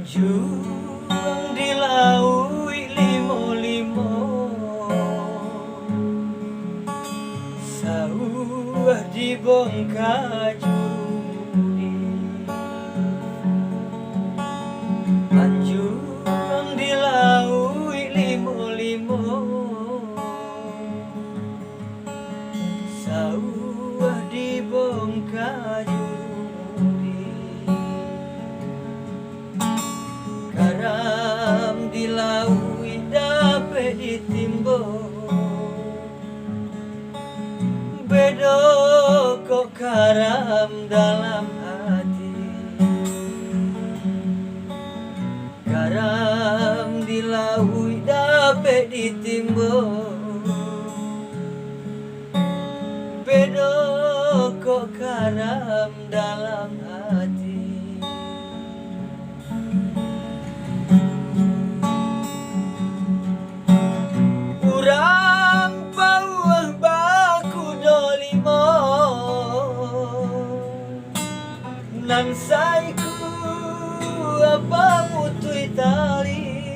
Anjung dilaui limo-limo, sawah dibongkar judi. Anjung dilaui limo-limo, sawah dibongkar judi. Karam dilaui dape ditimbo, bedo kok karam dalam hati. Karam dilaui dape ditimbo, bedo kok karam dalam hati. Urang bawah baku dolimo, nan saiku apa mutui tali.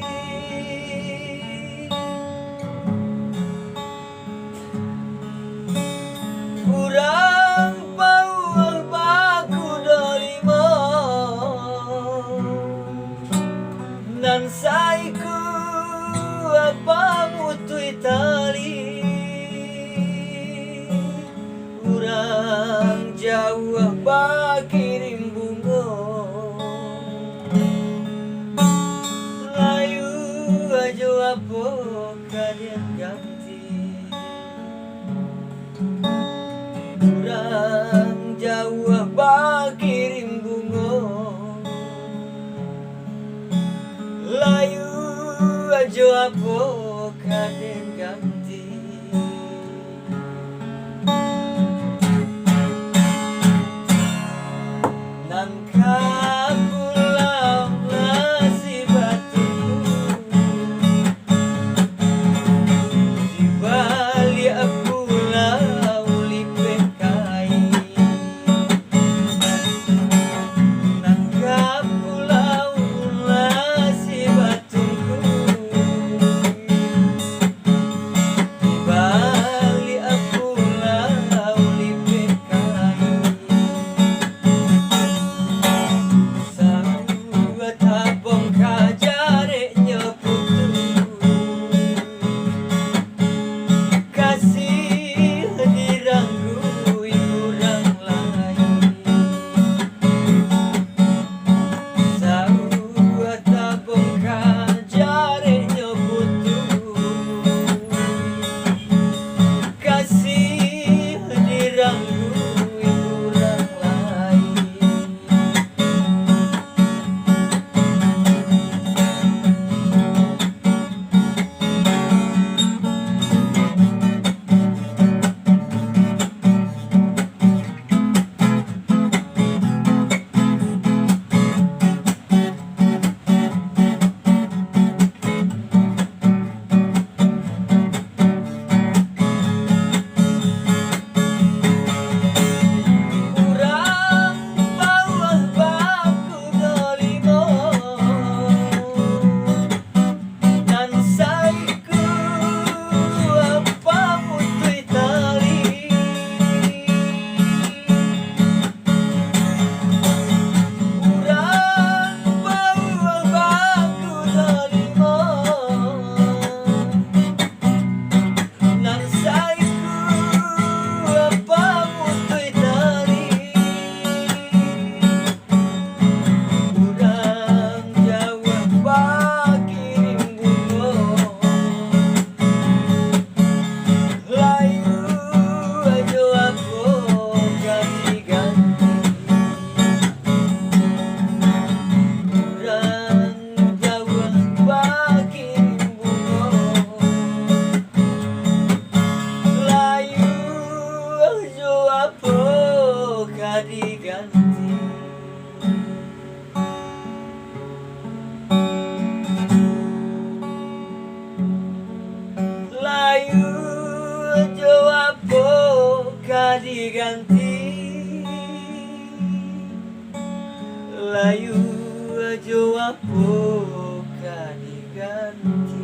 Urang bawah baku dolimo, nan saiku apa mutui tali. Urang jauh bakirim bunga, layu aja apa kalian ganti. Urang jauh bakirim bunga, layu aja apa kalian ganti. Nangka pulau nasi batu, di balik pulau lipeh kain. Nangka pulau nasi batu, di balik pulau lipeh kain. Sawah tabong kajare nyeputu, kasih diranggui urang lain. Sawah tabong kajare nyeputu, kasih diranggui urang lain. Urang bawah baku dolimo, nan saiku apa mutui tali. Urang bawah baku dolimo, nan saiku apa mutui tali. Urang jauh bakirim bunga, layu aja apa ganti-ganti. Urang jauh bakirim bunga, layu aja apa ganti-ganti. Layu aja apa ganti. Layu jawab bukan diganti.